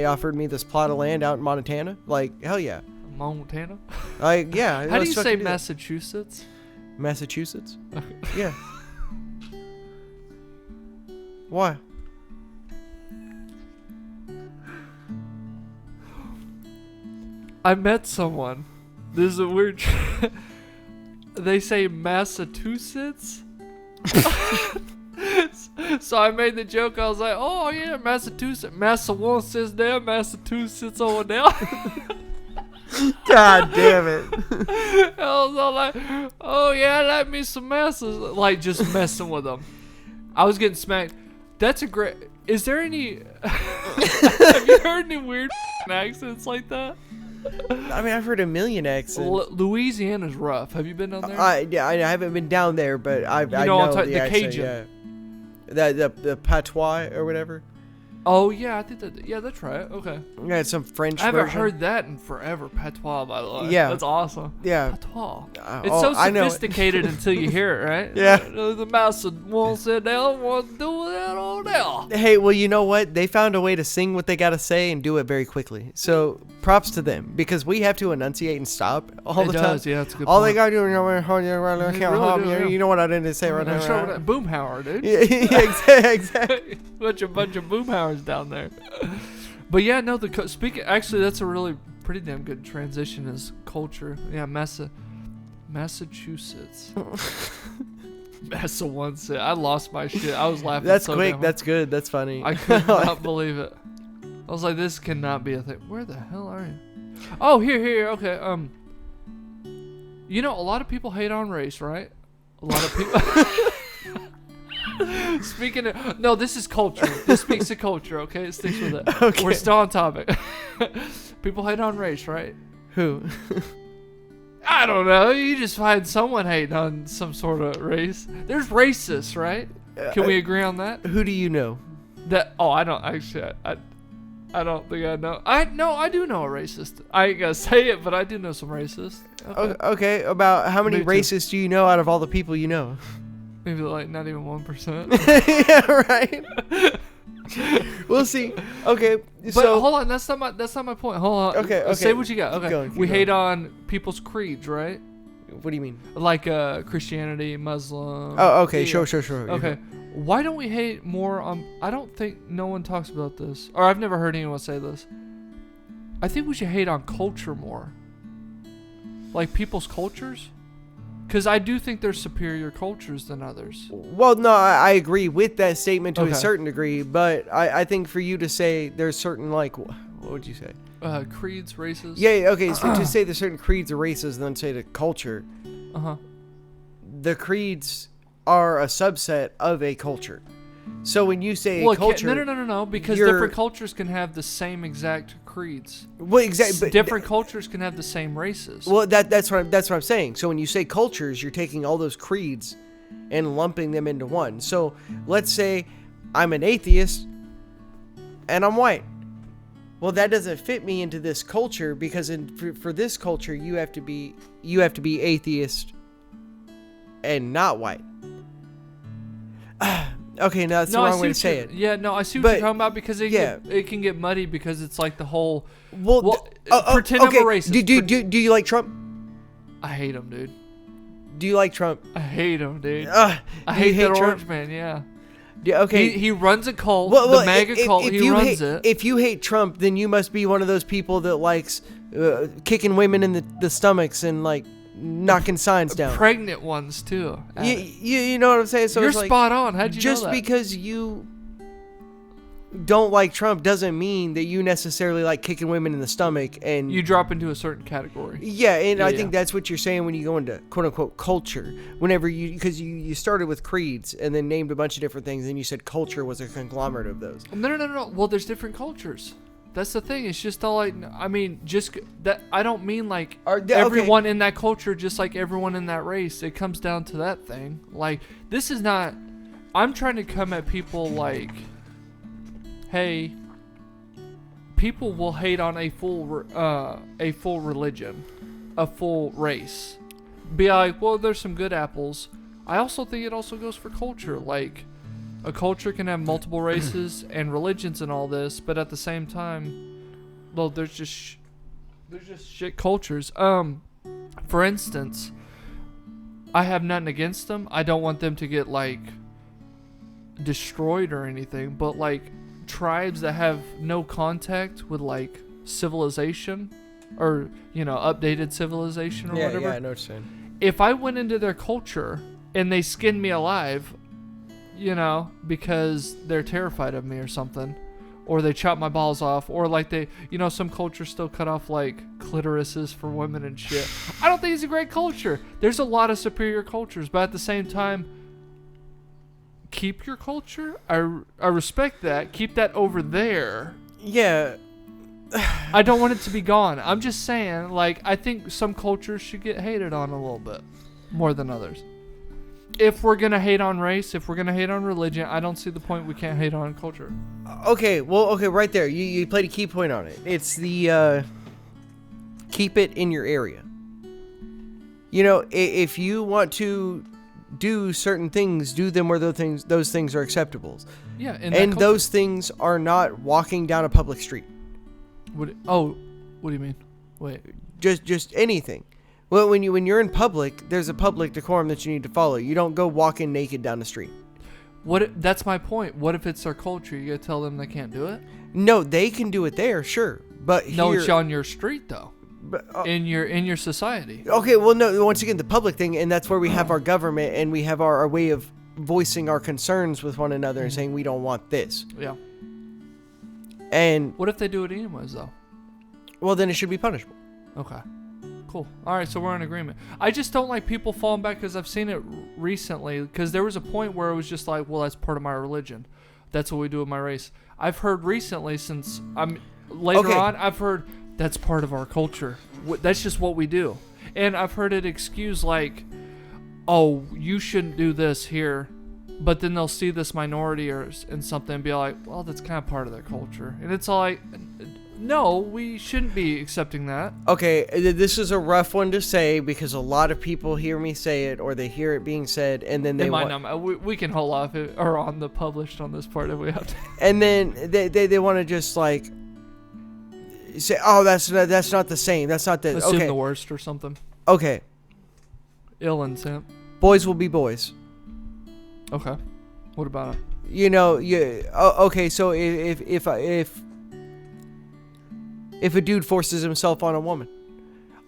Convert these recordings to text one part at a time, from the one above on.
They offered me this plot of land out in Montana. Like, hell yeah. Montana? Like, yeah. How do you say Massachusetts? Massachusetts? Yeah. Why? I met someone. This is a weird... They say Massachusetts? So I made the joke. I was like, oh, yeah, Massachusetts. Massachusetts there, Massachusetts over there. God damn it. I was all like, oh, yeah, let me some masses. Like, just messing with them. I was getting smacked. That's a great... Is there any... Have you heard any weird accents like that? I mean, I've heard a million accents. Louisiana's rough. Have you been down there? Yeah, I haven't been down there, but I know the accent, Cajun. Yeah. The patois or whatever. Oh, yeah, I think that's right. Okay. Yeah, it's some French I haven't version. heard that in forever. Patois, by the way. Yeah. That's awesome. Yeah. Patois. It's so sophisticated until you hear it, right? Yeah. The master won't sit down, won't do that all day. Hey, well, you know what? They found a way to sing what they got to say and do it very quickly. So props to them, because we have to enunciate and stop all the time. Yeah, it's a good all point. they got to do is, you know what I didn't say right now. Boomhauer, dude. Yeah, exactly. bunch of boomhowers down there. But yeah, no, actually, that's a really pretty damn good transition is culture. Yeah, Massachusetts. Massachusetts. I lost my shit. I was laughing. That's so quick. damn That's good. That's funny. I could not believe it. I was like, this cannot be a thing. Where the hell are you? Oh, here. Okay. You know, a lot of people hate on race, right? A lot of people. Speaking of, no, this is culture. This speaks to culture. Okay, it sticks with it. Okay. We're still on topic. People hate on race, right? Who? I don't know. You just find someone hating on some sort of race. There's racists, right? Can we agree on that? Who do you know? I don't actually. I don't think I know. I do know a racist. I ain't gonna say it, but I do know some racists. Okay, about how many racists do you know out of all the people you know? Maybe like not even 1%. Yeah, right. We'll see. Okay, but hold on. That's not my point. Hold on. Okay. Say what you got. Okay. Keep we going. hate on people's creeds, right? What do you mean? Like Christianity, Muslim. Oh, okay. Sure. Okay. Why don't we hate more on... I don't think no one talks about this. Or I've never heard anyone say this. I think we should hate on culture more. Like people's cultures. Because I do think there's superior cultures than others. Well, no, I agree with that statement to a certain degree. But I think for you to say there's certain, like... What would you say? Creeds, races. Yeah, okay. So to say there's certain creeds or races and then say the culture. Uh-huh. The creeds are a subset of a culture. So when you say culture... No, because different cultures can have the same exact creeds. Well, exactly. Different cultures can have the same races. Well, that's what I'm saying. So when you say cultures, you're taking all those creeds and lumping them into one. So let's say I'm an atheist and I'm white. Well, that doesn't fit me into this culture, because for this culture you have to be atheist and not white. Okay, no, that's the wrong way to say it. Yeah, no, I see what you're talking about, because it can get muddy, because it's like the whole... pretend I'm a racist. Do you like Trump? I hate him, dude. Do you like Trump? I hate him, dude. I hate that Trump? orange man, yeah. Yeah, okay. He runs a cult, the MAGA cult, he runs it. If you hate Trump, then you must be one of those people that likes kicking women in the stomachs and, like, knocking signs down. Pregnant ones, too. You know what I'm saying? So you're it's like, spot on. How'd you know that? Just because you don't like Trump doesn't mean that you necessarily like kicking women in the stomach. And you drop into a certain category. Yeah, and I think that's what you're saying when you go into quote-unquote culture. Whenever because you started with creeds and then named a bunch of different things, and you said culture was a conglomerate of those. No. Well, there's different cultures. That's the thing. It's just all like, I mean, just that. I don't mean like everyone in that culture, just like everyone in that race. It comes down to that thing. Like, this is not... I'm trying to come at people like... Hey, people will hate on a full religion, a full race. Be like, well, there's some good apples. I also think it also goes for culture. Like, a culture can have multiple races and religions and all this, but at the same time, well, there's just shit cultures. For instance, I have nothing against them. I don't want them to get like destroyed or anything, but like tribes that have no contact with like civilization or updated civilization or whatever. Yeah, I know what you're saying. If I went into their culture and they skinned me alive, because they're terrified of me or something, or they chop my balls off, or like they, some cultures still cut off like clitorises for women and shit. I don't think it's a great culture. There's a lot of superior cultures, but at the same time, keep your culture. I respect that. Keep that over there. Yeah. I don't want it to be gone. I'm just saying, like, I think some cultures should get hated on a little bit more than others. If we're going to hate on race, if we're going to hate on religion, I don't see the point we can't hate on culture. Okay, right there. You played a key point on it. It's the keep it in your area. If you want to do certain things, do them where those things are acceptable. Yeah, and those things are not walking down a public street. What do you mean? Wait. Just anything. Well, when you're in public, there's a public decorum that you need to follow. You don't go walking naked down the street. That's my point. What if it's their culture? You gotta tell them they can't do it? No, they can do it there, sure. But no, here, it's on your street though. But, in your society. Okay, well, no. Once again, the public thing, and that's where we have our government, and we have our way of voicing our concerns with one another and saying we don't want this. Yeah. And what if they do it anyways, though? Well, then it should be punishable. Okay. Cool. All right, so we're in agreement. I just don't like people falling back because I've seen it recently. Because there was a point where it was just like, well, that's part of my religion. That's what we do with my race. I've heard recently, since I'm later on, I've heard that's part of our culture. That's just what we do. And I've heard it excused like, oh, you shouldn't do this here. But then they'll see this minority and something and be like, well, that's kind of part of their culture. And it's all like, no, we shouldn't be accepting that. Okay, this is a rough one to say because a lot of people hear me say it or they hear it being said and then they we can hold off it or on the published on this part if we have to. And then they want to just like say, oh, that's not the same. That's not the assume the worst or something. Okay. Ill and simp. Boys will be boys. Okay. What about it? Okay, so if a dude forces himself on a woman,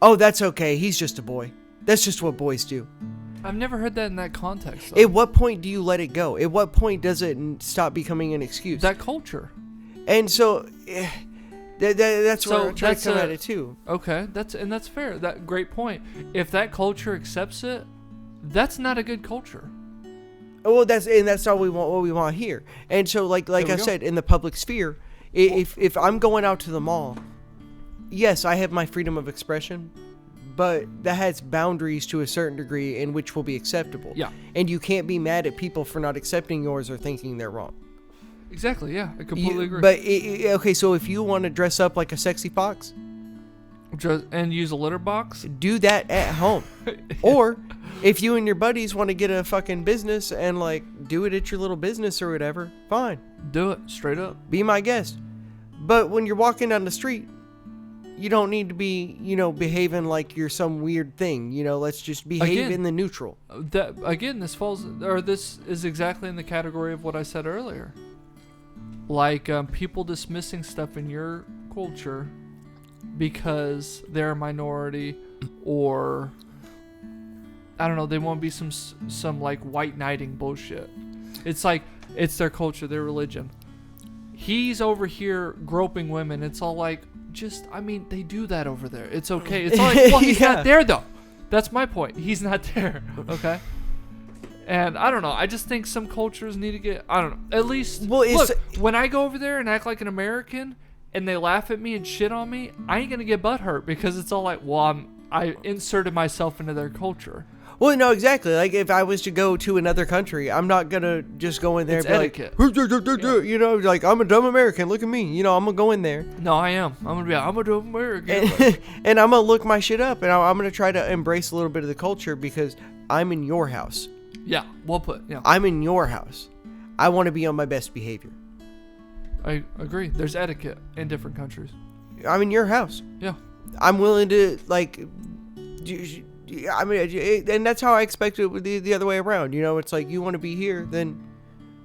oh, that's okay. He's just a boy. That's just what boys do. I've never heard that in that context, though. At what point do you let it go? At what point does it stop becoming an excuse? That culture. And so that's where I'm trying to come at it too. Okay, that's fair. That great point. If that culture accepts it, that's not a good culture. Well, that's not what we want here. And so, like I said, in the public sphere, if I'm going out to the mall, yes, I have my freedom of expression, but that has boundaries to a certain degree in which will be acceptable. Yeah. And you can't be mad at people for not accepting yours or thinking they're wrong. Exactly. Yeah, I completely agree. But okay, so if you want to dress up like a sexy fox, and use a litter box, do that at home. Or if you and your buddies want to get a fucking business and like do it at your little business or whatever, fine. Do it straight up. Be my guest. But when you're walking down the street, you don't need to be, behaving like you're some weird thing. Let's just behave in the neutral. This is exactly in the category of what I said earlier. Like people dismissing stuff in your culture because they're a minority, or I don't know, they want to be some like white knighting bullshit. It's like it's their culture, their religion. He's over here groping women. It's all like, they do that over there. It's okay. It's all like, well, he's not there though. That's my point. He's not there. Okay. And I don't know. I just think some cultures need to get, I don't know. At least, look, when I go over there and act like an American and they laugh at me and shit on me, I ain't going to get butthurt because it's all like, well, I inserted myself into their culture. Well, no, exactly. Like, if I was to go to another country, I'm not going to just go in there it's and be etiquette. Like, like, I'm a dumb American. Look at me. I'm going to go in there. No, I am. I'm a dumb American. And I'm going to look my shit up, and I'm going to try to embrace a little bit of the culture because I'm in your house. Yeah, well put. Yeah. I'm in your house. I want to be on my best behavior. I agree. There's etiquette in different countries. I'm in your house. Yeah. I'm willing to, like, I mean, and that's how I expect it with the other way around. You know, it's like, you want to be here, then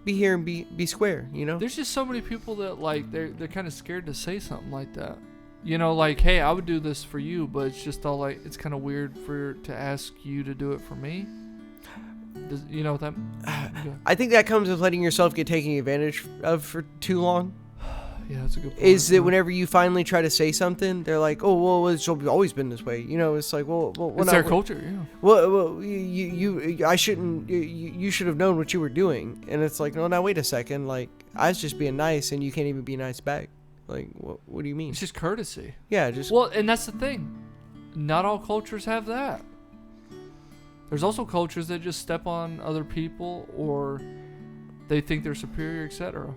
be here and be square, you know? There's just so many people that, like, they're kind of scared to say something like that. You know, like, hey, I would do this for you, but it's just all like, it's kind of weird to ask you to do it for me. You know what that? I think that comes with letting yourself get taken advantage of for too long. Yeah, that's a good point. Is that whenever you finally try to say something, they're like, "Oh, well, it's always been this way." You know, it's like, well it's their culture. Yeah. Well, I shouldn't. You should have known what you were doing, and it's like, no, now wait a second. Like, I was just being nice, and you can't even be nice back. Like, what do you mean? It's just courtesy. Yeah, just. Well, and that's the thing. Not all cultures have that. There's also cultures that just step on other people, or they think they're superior, etc.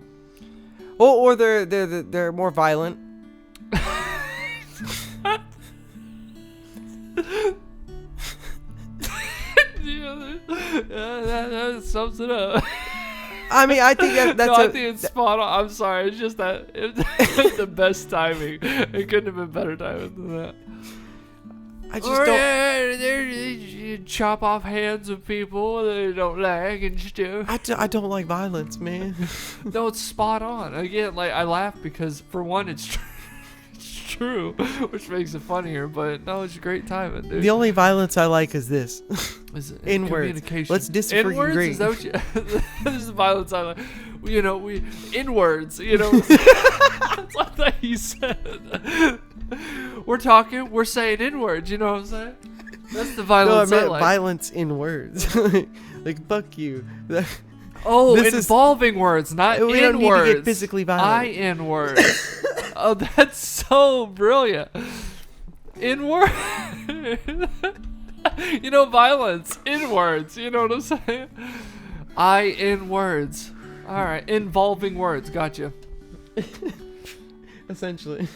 Or they're more violent. That sums it up. I mean, I think that's. No, I think it's spot on. I'm sorry. It's just that it's the best timing. It couldn't have been better timing than that. I just don't. They chop off hands of people they don't like and stuff. I don't like violence, man. No, it's spot on. Again, like, I laugh because, for one, it's true, which makes it funnier. But no, it's great timing, dude. The only violence I like is this. Is Inwards. communication. Let's disagree. Inwards? Is that what you? This is violence I like. You know, we inwards. You know, that's what that he said. We're talking. We're saying inwards. You know what I'm saying? That's the violence no, I meant like. violence in words. Like, fuck you. Oh, involving words, not we in don't need words. to get physically violent. in words. Oh, that's so brilliant. In words. You know, violence in words. You know what I'm saying? In words. All right, involving words. Gotcha. Essentially.